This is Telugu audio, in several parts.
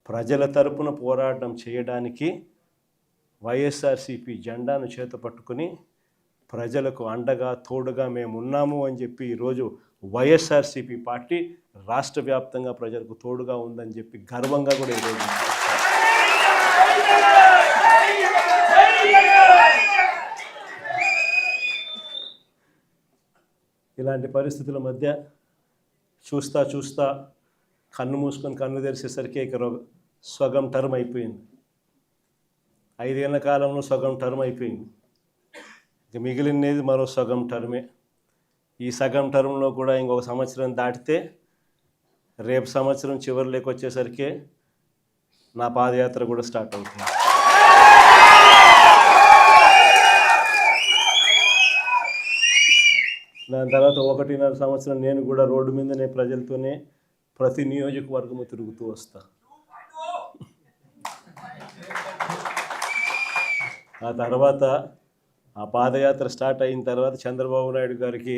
ప్రజల తరపున పోరాటం చేయడానికి వైఎస్ఆర్సీపీ జెండాను చేత పట్టుకుని ప్రజలకు అండగా తోడుగా మేము ఉన్నాము అని చెప్పి ఈరోజు వైఎస్ఆర్సీపీ పార్టీ రాష్ట్ర వ్యాప్తంగా ప్రజలకు తోడుగా ఉందని చెప్పి గర్వంగా కూడా ఈరోజు ఇలాంటి పరిస్థితుల మధ్య చూస్తా కన్ను మూసుకొని కన్ను తెరిచేసరికి ఇక సగం టర్మ్ అయిపోయింది. 5 ఏళ్ల కాలంలో సగం టర్మ్ అయిపోయింది. ఇక మిగిలినది మరో సగం టర్మే. ఈ సగం టర్మ్లో కూడా ఇంకొక సంవత్సరం దాటితే రేపు సంవత్సరం చివరిలోకి వచ్చేసరికి నా పాదయాత్ర కూడా స్టార్ట్ అవుతుంది. దాని తర్వాత 1.5 సంవత్సరం నేను కూడా రోడ్డు మీదనే ప్రజలతోనే ప్రతి నియోజకవర్గము తిరుగుతూ వస్తా. ఆ తర్వాత ఆ పాదయాత్ర స్టార్ట్ అయిన తర్వాత చంద్రబాబు నాయుడు గారికి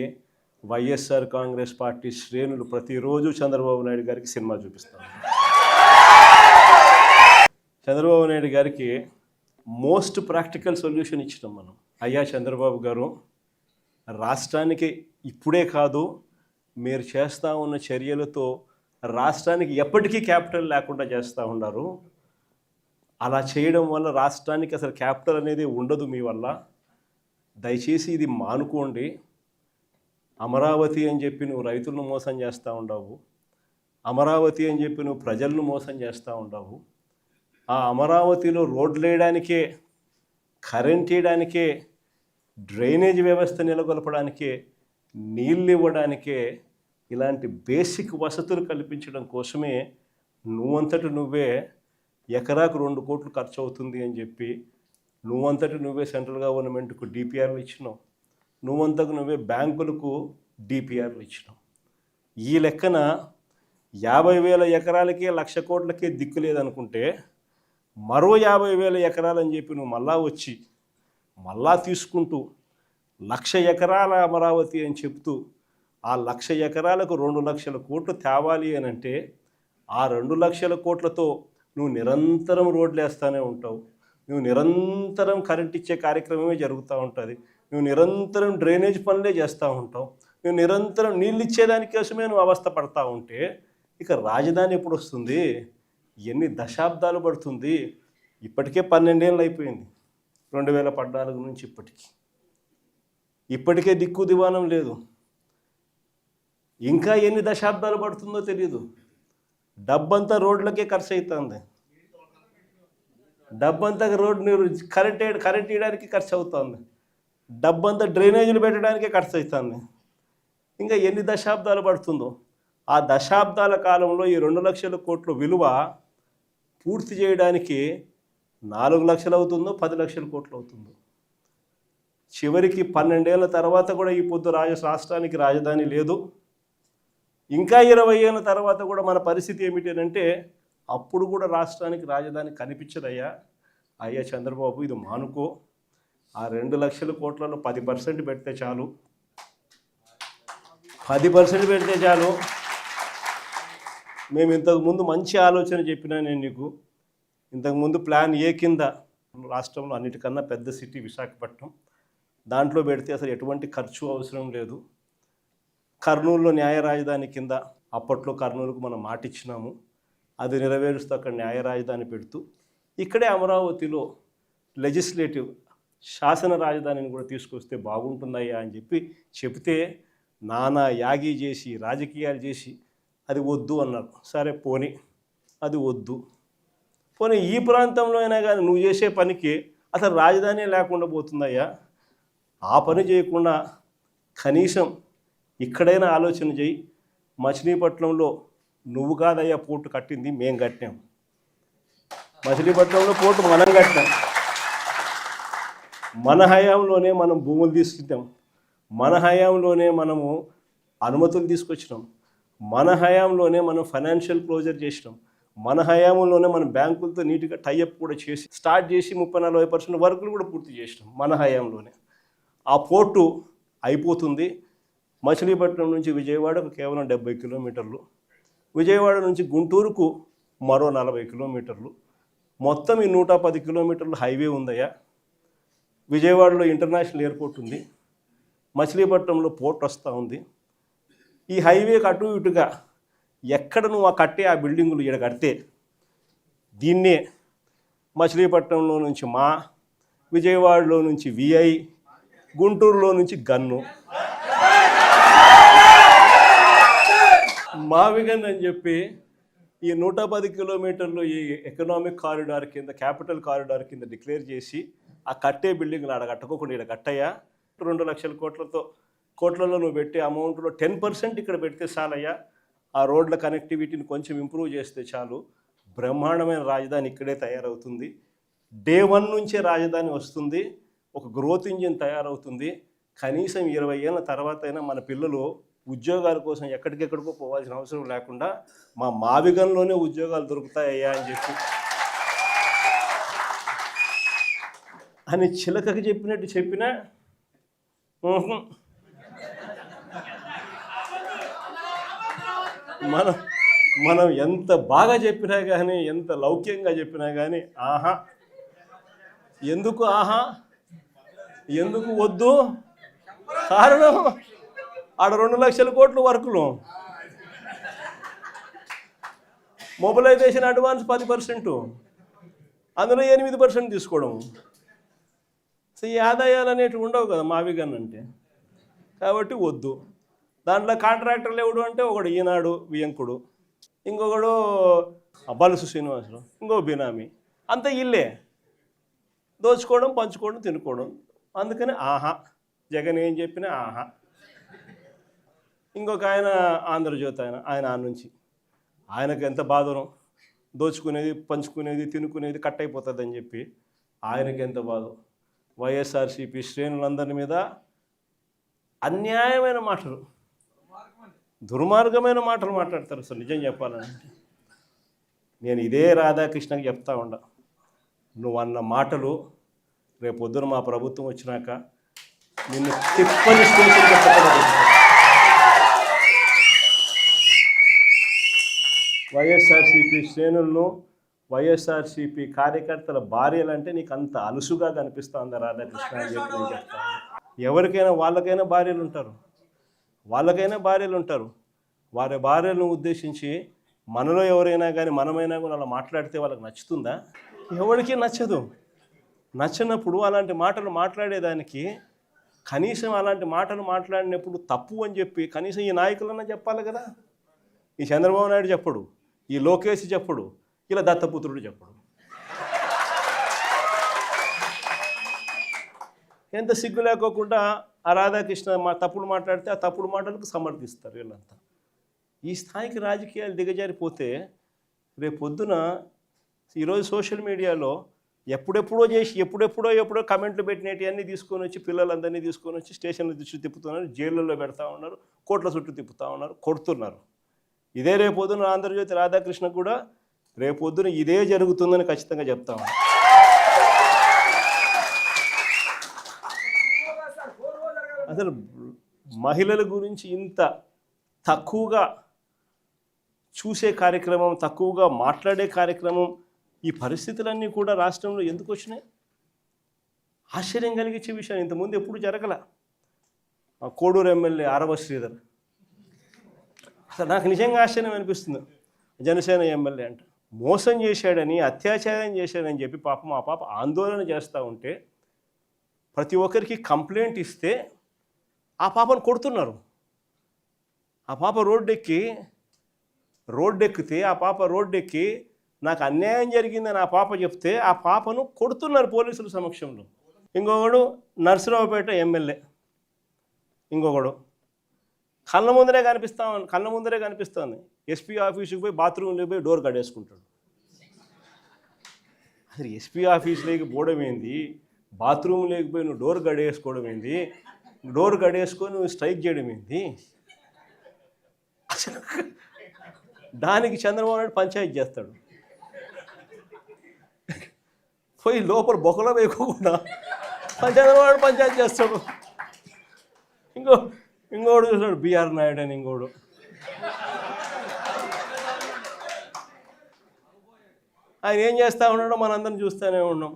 వైఎస్ఆర్ కాంగ్రెస్ పార్టీ శ్రేణులు ప్రతిరోజు చంద్రబాబు నాయుడు గారికి సినిమా చూపిస్తాం. చంద్రబాబు నాయుడు గారికి మోస్ట్ ప్రాక్టికల్ సొల్యూషన్ ఇచ్చినాం మనం. అయ్యా చంద్రబాబు గారు, రాష్ట్రానికి ఇప్పుడే కాదు, మీరు చేస్తూ ఉన్న చర్యలతో రాష్ట్రానికి ఎప్పటికీ క్యాపిటల్ లేకుండా చేస్తూ ఉన్నారు. అలా చేయడం వల్ల రాష్ట్రానికి అసలు క్యాపిటల్ అనేది ఉండదు మీ వల్ల. దయచేసి ఇది మానుకోండి. అమరావతి అని చెప్పి నువ్వు రైతులను మోసం చేస్తూ ఉండవు, అమరావతి అని చెప్పి నువ్వు ప్రజలను మోసం చేస్తూ ఉండవు. ఆ అమరావతిలో రోడ్లు వేయడానికే, కరెంట్ వేయడానికే, డ్రైనేజ్ వ్యవస్థ నెలకొల్పడానికే, నీళ్ళు ఇవ్వడానికే, ఇలాంటి బేసిక్ వసతులు కల్పించడం కోసమే నువ్వంతటి నువ్వే ఎకరాకు 2 కోట్లు ఖర్చు అవుతుంది అని చెప్పి నువ్వంతటి నువ్వే సెంట్రల్ గవర్నమెంట్కు డిపిఆర్లు ఇచ్చినావు, నువ్వంతకు నువ్వే బ్యాంకులకు డిపిఆర్లు ఇచ్చినావు. ఈ లెక్కన 50,000 ఎకరాలకే 1,00,000 కోట్లకే దిక్కు లేదనుకుంటే మరో 50,000 ఎకరాలని చెప్పి నువ్వు మళ్ళా వచ్చి మళ్ళా తీసుకుంటూ 1,00,000 ఎకరాల అమరావతి అని చెప్తూ ఆ 1,00,000 ఎకరాలకు 2,00,000 కోట్లు తేవాలి అని అంటే ఆ 2,00,000 కోట్లతో నువ్వు నిరంతరం రోడ్లు వేస్తూనే ఉంటావు, నువ్వు నిరంతరం కరెంట్ ఇచ్చే కార్యక్రమమే జరుగుతూ ఉంటుంది, నువ్వు నిరంతరం డ్రైనేజ్ పనులే చేస్తూ ఉంటావు, నువ్వు నిరంతరం నీళ్ళు ఇచ్చేదానికోసమే నువ్వు అవస్థ పడతా ఉంటే ఇక రాజధాని ఎప్పుడు వస్తుంది? ఎన్ని దశాబ్దాలు పడుతుంది? ఇప్పటికే 12 ఏళ్ళు అయిపోయింది 2014 నుంచి ఇప్పటికే దిక్కు దివానం లేదు. ఇంకా ఎన్ని దశాబ్దాలు పడుతుందో తెలియదు. డబ్బంతా రోడ్లకే ఖర్చు అవుతుంది, డబ్బంతా రోడ్డు కరెంట్ ఇవ్వడానికి ఖర్చు అవుతుంది, డబ్బంతా డ్రైనేజీలు పెట్టడానికే ఖర్చు అవుతుంది. ఇంకా ఎన్ని దశాబ్దాలు పడుతుందో. ఆ దశాబ్దాల కాలంలో ఈ 2,00,000 కోట్ల విలువ పూర్తి చేయడానికి 4 లక్షలు అవుతుందో 10 లక్షల కోట్లు అవుతుందో. చివరికి 12 ఏళ్ళ తర్వాత కూడా ఈ పొద్దు రాష్ట్రానికి రాజధాని లేదు. ఇంకా 20 ఏళ్ళ తర్వాత కూడా మన పరిస్థితి ఏమిటంటే అప్పుడు కూడా రాష్ట్రానికి రాజధాని కనిపించదయ్యా. అయ్యా చంద్రబాబు, ఇది మానుకో. ఆ 2 లక్షల కోట్లలో 10% పెడితే చాలు, 10% పెడితే చాలు. మేము ఇంతకుముందు మంచి ఆలోచన చెప్పినా నేను నీకు. ఇంతకుముందు ప్లాన్ ఏ కింద రాష్ట్రంలో అన్నిటికన్నా పెద్ద సిటీ విశాఖపట్నం, దాంట్లో పెడితే అసలు ఎటువంటి ఖర్చు అవసరం లేదు. కర్నూలులో న్యాయ రాజధాని కింద అప్పట్లో కర్నూలుకు మనం మాట ఇచ్చినాము, అది నెరవేరుస్తూ అక్కడ న్యాయ రాజధాని పెడుతూ ఇక్కడే అమరావతిలో లెజిస్లేటివ్ శాసన రాజధానిని కూడా తీసుకొస్తే బాగుంటుందయ్యా అని చెప్తే నానా యాగి చేసి రాజకీయాలు చేసి అది వద్దు అన్నారు. సరే పోనీ, అది వద్దు. పోనీ ఈ ప్రాంతంలో అయినా కానీ నువ్వు చేసే పనికి అసలు రాజధాని లేకుండా పోతుందయ్యా. ఆ పని చేయకుండా కనీసం ఇక్కడైనా ఆలోచన చేయి. మచిలీపట్నంలో నువ్వు కాదయ్యా పోర్టు కట్టింది, మేము కట్టాం. మచిలీపట్నంలో పోర్టు మనం కట్టాం. మన హయాంలోనే మనం భూములు తీసుకుంటాం, మన హయాంలోనే మనము అనుమతులు తీసుకొచ్చినాం, మన హయాంలోనే మనం ఫైనాన్షియల్ క్లోజర్ చేసినాం, మన హయాంలోనే మనం బ్యాంకులతో నీట్గా టైఅప్ కూడా చేసి స్టార్ట్ చేసి 30-40% వర్కులు కూడా పూర్తి చేసినాం మన హయాంలోనే. ఆ పోర్టు అయిపోతుంది. మచిలీపట్నం నుంచి విజయవాడకు కేవలం 70 కిలోమీటర్లు, విజయవాడ నుంచి గుంటూరుకు మరో 40 కిలోమీటర్లు, మొత్తం ఈ 110 కిలోమీటర్లు హైవే ఉందయ్యా. విజయవాడలో ఇంటర్నేషనల్ ఎయిర్పోర్ట్ ఉంది, మచిలీపట్నంలో పోర్ట్ వస్తూ ఉంది. ఈ హైవేకి అటు ఇటుగా ఎక్కడ నువ్వు ఆ బిల్డింగులు ఇక్కడ కడితే దీన్నే మచిలీపట్నంలో నుంచి విజయవాడలో నుంచి విఐ, గుంటూరులో నుంచి గన్ను, మావిగన్ అని చెప్పి ఈ 110 కిలోమీటర్లు ఈ ఎకనామిక్ కారిడార్ కింద, క్యాపిటల్ కారిడార్ కింద డిక్లేర్ చేసి ఆ కట్టే బిల్డింగ్లు ఆడ కట్టుకోకుండా ఇక్కడ కట్టయ్యా. 2 లక్షల కోట్లలో నువ్వు పెట్టే అమౌంట్లో 10% ఇక్కడ పెడితే చాలయ్యా. ఆ రోడ్ల కనెక్టివిటీని కొంచెం ఇంప్రూవ్ చేస్తే చాలు, బ్రహ్మాండమైన రాజధాని ఇక్కడే తయారవుతుంది. డే 1 నుంచే రాజధాని వస్తుంది, ఒక గ్రోత్ ఇంజిన్ తయారవుతుంది. కనీసం 20 ఏళ్ళ తర్వాత అయినా మన పిల్లలు ఉద్యోగాల కోసం ఎక్కడికెక్కడికో పోవాల్సిన అవసరం లేకుండా మా మావిగంలోనే ఉద్యోగాలు దొరుకుతాయ్యా అని చెప్పి అని చిలకకి చెప్పినట్టు చెప్పినా మనం ఎంత బాగా చెప్పినా కానీ, ఎంత లౌక్యంగా చెప్పినా కానీ ఆహా. ఎందుకు ఆహా, ఎందుకు వద్దు? కారణం ఆడ 2 లక్షల కోట్లు వర్కులు, మొబిలైజేషన్ అడ్వాన్స్ 10%, అందులో 8% తీసుకోవడం. సో ఈ ఆదాయాలు అనేటివి ఉండవు కదా మావిగన్ అంటే, కాబట్టి వద్దు. దాంట్లో కాంట్రాక్టర్లు ఎవడు అంటే ఒకడు ఈనాడు వియంకుడు, ఇంకొకడు బలుసు శ్రీనివాసులు, ఇంకో బినామీ, అంత ఇల్లే దోచుకోవడం, పంచుకోవడం, తినుకోవడం. అందుకని ఆహా, జగన్ ఏం చెప్పినా ఆహా. ఇంకొక ఆయన ఆంధ్రజ్యోతి ఆయన నుంచి ఆయనకు ఎంత బాధనం, దోచుకునేది, పంచుకునేది, తినుకునేది కట్ అయిపోతుందని చెప్పి ఆయనకి ఎంత బాధ. వైఎస్ఆర్సీపీ శ్రేణులందరి మీద అన్యాయమైన మాటలు, దుర్మార్గమైన మాటలు మాట్లాడతారు. అసలు నిజం చెప్పాలంటే నేను ఇదే రాధాకృష్ణకి చెప్తా ఉండా, నువ్వు అన్న మాటలు రేపొద్దున మా ప్రభుత్వం వచ్చినాక నిన్ను తిప్పని స్టేషన్ పెట్టకూడదు. వైఎస్ఆర్సీపీ శ్రేణులను, వైఎస్ఆర్సీపీ కార్యకర్తల భార్యలంటే నీకు అంత అలుసుగా కనిపిస్తుందా రాధాకృష్ణ అని చెప్పి నేను చెప్తాను. ఎవరికైనా వాళ్ళకైనా భార్యలు ఉంటారు, వారి భార్యలను ఉద్దేశించి మనలో ఎవరైనా కానీ మనమైనా కూడా అలా మాట్లాడితే వాళ్ళకి నచ్చుతుందా? ఎవరికి నచ్చదు. నచ్చినప్పుడు అలాంటి మాటలు మాట్లాడేదానికి కనీసం అలాంటి మాటలు మాట్లాడినప్పుడు తప్పు అని చెప్పి కనీసం ఈ నాయకులన్నా చెప్పాలి కదా. ఈ చంద్రబాబు నాయుడు చెప్పడు, ఈ లోకేష్ చెప్పడు, ఇలా దత్తపుత్రుడు చెప్పడు. ఎంత సిగ్గు లేకోకుండా ఆ రాధాకృష్ణ తప్పుడు మాట్లాడితే ఆ తప్పుడు మాటలకు సమర్థిస్తారు వీళ్ళంతా. ఈ స్థాయికి రాజకీయాలు దిగజారిపోతే రేపు పొద్దున ఈరోజు సోషల్ మీడియాలో ఎప్పుడెప్పుడో కమెంట్లు పెట్టినవి తీసుకొని వచ్చి పిల్లలందరినీ తీసుకొని వచ్చి స్టేషన్ల చుట్టూ తిప్పుతున్నారు, జైళ్ళల్లో పెడతా ఉన్నారు, కోట్ల చుట్టూ తిప్పుతూ ఉన్నారు, కొడుతున్నారు. ఇదే రేపొద్దున ఆంధ్రజ్యోతి రాధాకృష్ణ కూడా రేపొద్దున ఇదే జరుగుతుందని ఖచ్చితంగా చెప్తా ఉన్నాను. అసలు మహిళల గురించి ఇంత తక్కువగా చూసే కార్యక్రమం, తక్కువగా మాట్లాడే కార్యక్రమం, ఈ పరిస్థితులన్నీ కూడా రాష్ట్రంలో ఎందుకు వచ్చినాయి? ఆశ్చర్యం కలిగించే విషయం, ఇంతకుముందు ఎప్పుడు జరగల. కోడూరు ఎమ్మెల్యే ఆరవ శ్రీధర్, అసలు నాకు నిజంగా ఆశ్చర్యం అనిపిస్తుంది. జనసేన ఎమ్మెల్యే అంట మోసం చేశాడని, అత్యాచారం చేశాడని చెప్పి పాపం ఆ పాప ఆందోళన చేస్తూ ఉంటే ప్రతి ఒక్కరికి కంప్లైంట్ ఇస్తే ఆ పాపను కొడుతున్నారు. ఆ పాప రోడ్డెక్కితే ఆ పాప రోడ్డెక్కి నాకు అన్యాయం జరిగిందని ఆ పాప చెప్తే ఆ పాపను కొడుతున్నారు పోలీసుల సమక్షంలో. ఇంకొకడు నర్సరావుపేట ఎమ్మెల్యే, ఇంకొకడు కళ్ళ ముందరే కనిపిస్తుంది ఎస్పీ ఆఫీసుకి పోయి బాత్రూంలోకి పోయి డోర్ కట్టేసుకుంటాడు. అసలు ఎస్పీ ఆఫీసులోకి పోవడం ఏంది, బాత్రూమ్ లేకపోయి నువ్వు డోర్ గడేసుకోవడం ఏంది, డోర్ గడేసుకొని నువ్వు స్ట్రైక్ చేయడం ఏంది? అసలు దానికి చంద్రబాబు నాయుడు పంచాయతీ చేస్తాడు. పోయి లోపల బొక్కలో వేయకుండా చంద్రబాబు నాయుడు పంచాయతీ చేస్తాడు. ఇంకోడు చూస్తాడు బిఆర్ నాయుడు అని, ఇంకోడు ఆయన ఏం చేస్తూ ఉన్నాడో మనందరం చూస్తూనే ఉన్నాం.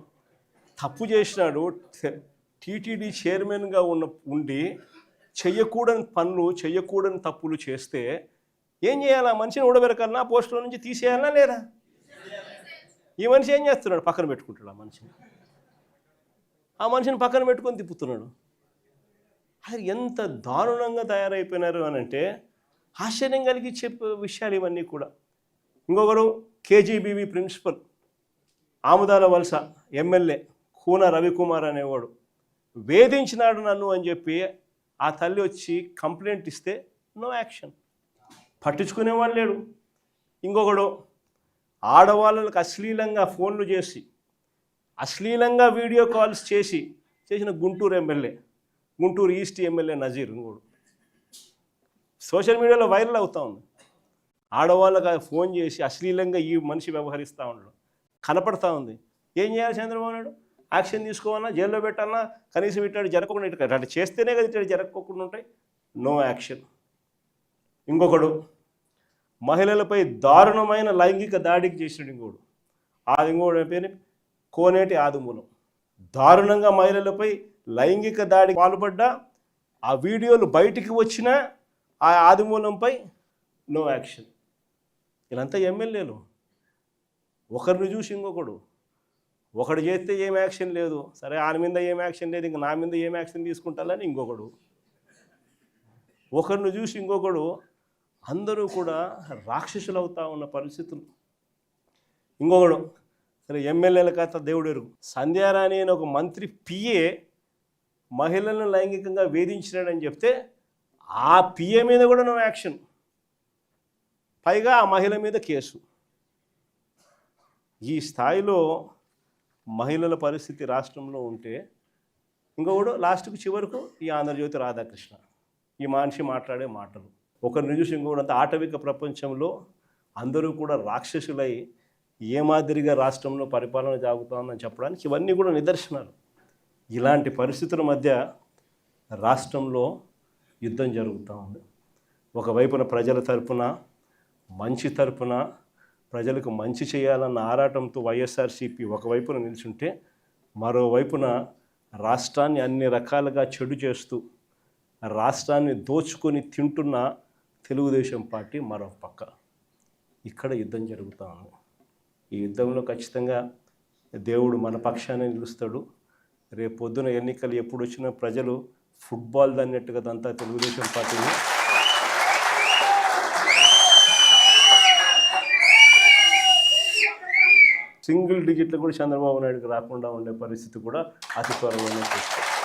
తప్పు చేసినాడు, టీటీడీ చైర్మన్గా ఉండి చెయ్యకూడని పనులు, చెయ్యకూడని తప్పులు చేస్తే ఏం చేయాలి? ఆ మనిషిని ఊడబెరకాలన్నా, పోస్టులో నుంచి తీసేయాలన్నా లేదా? ఈ మనిషి ఏం చేస్తున్నాడు? పక్కన పెట్టుకుంటాడు ఆ మనిషిని పక్కన పెట్టుకొని తిప్పుతున్నాడు. అది ఎంత దారుణంగా తయారైపోయినారు అని అంటే ఆశ్చర్యం కలిగించే విషయాలు ఇవన్నీ కూడా. ఇంకొకరు కేజీబీవీ ప్రిన్సిపల్, ఆముదాల వలస ఎమ్మెల్యే కూన రవికుమార్ అనేవాడు వేధించినాడు నన్ను అని చెప్పి ఆ తల్లి వచ్చి కంప్లైంట్ ఇస్తే నో యాక్షన్, పట్టించుకునేవాడు లేడు. ఇంకొకడు ఆడవాళ్ళకు అశ్లీలంగా ఫోన్లు చేసి, అశ్లీలంగా వీడియో కాల్స్ చేసిన Guntur MLA, Guntur east MLA Nazeer ఇంకోడు సోషల్ మీడియాలో వైరల్ అవుతూ ఉంది. ఆడవాళ్ళకి ఫోన్ చేసి అశ్లీలంగా ఈ మనిషి వ్యవహరిస్తూ ఉండడం కనపడతా ఉంది. ఏం చేయాలి చంద్రబాబు నాయుడు? యాక్షన్ తీసుకోవాలన్నా, జైల్లో పెట్టాలన్నా, కనీసం ఇట్లాంటి జరగకుండా అట్లా చేస్తేనే కదా ఇట్లాంటి జరగకుండా ఉంటాయి. No action. ఇంకొకడు మహిళలపై దారుణమైన లైంగిక దాడికి చేసినాడు ఇంకోడు. ఇంకోడు పేరు కోనేటి ఆదిమూలం. దారుణంగా మహిళలపై లైంగిక దాడికి పాల్పడ్డా ఆ వీడియోలు బయటికి వచ్చినా ఆ ఆదిమూలంపై నో యాక్షన్. వీళ్ళంతా ఎమ్మెల్యేలు. ఒకరిని చూసి ఇంకొకడు, ఒకడు చేస్తే ఏం యాక్షన్ లేదు, సరే ఆయన మీద ఏం యాక్షన్ లేదు, ఇంక నా మీద ఏం యాక్షన్ తీసుకుంటారని ఇంకొకడు, ఒకరిని చూసి ఇంకొకడు, అందరూ కూడా రాక్షసులు అవుతా ఉన్న పరిస్థితులు. ఇంకొకడు సరే ఎమ్మెల్యేల కథ దేవుడు ఎరుగు. సంధ్యారాణి అని ఒక మంత్రి పిఏ మహిళలను లైంగికంగా వేధించినాడని చెప్తే ఆ పిఏ మీద కూడా నో యాక్షన్, పైగా ఆ మహిళ మీద కేసు. ఈ స్థాయిలో మహిళల పరిస్థితి రాష్ట్రంలో ఉంటే ఇంకొకడు లాస్ట్కు చివరకు ఈ ఆంధ్రజ్యోతి రాధాకృష్ణ, ఈ మనిషి మాట్లాడే మాటలు. ఒకరిని చూసి ఇంకొకటి అంత ఆటవిక ప్రపంచంలో అందరూ కూడా రాక్షసులై ఏ మాదిరిగా రాష్ట్రంలో పరిపాలన సాగుతుందని చెప్పడానికి ఇవన్నీ కూడా నిదర్శనాలు. ఇలాంటి పరిస్థితుల మధ్య రాష్ట్రంలో యుద్ధం జరుగుతూ ఉంది. ఒకవైపున ప్రజల తరపున, మంచి తరపున, ప్రజలకు మంచి చేయాలన్న ఆరాటంతో వైఎస్ఆర్సీపీ ఒకవైపున నిల్చుంటే, మరోవైపున రాష్ట్రాన్ని అన్ని రకాలుగా చెడు చేస్తూ రాష్ట్రాన్ని దోచుకొని తింటున్న తెలుగుదేశం పార్టీ మరో పక్క. ఇక్కడ యుద్ధం జరుగుతూ ఉంది. ఈ యుద్ధంలో ఖచ్చితంగా దేవుడు మన పక్షాన్ని నిలుస్తాడు. రేపు పొద్దున ఎన్నికలు ఎప్పుడు వచ్చినా ప్రజలు ఫుట్బాల్ దన్నట్టుగా అంతా తెలుగుదేశం పార్టీని సింగిల్ డిజిట్లు కూడా చంద్రబాబు నాయుడుకి రాకుండా ఉండే పరిస్థితి కూడా అతి త్వరలోనే చూస్తారు.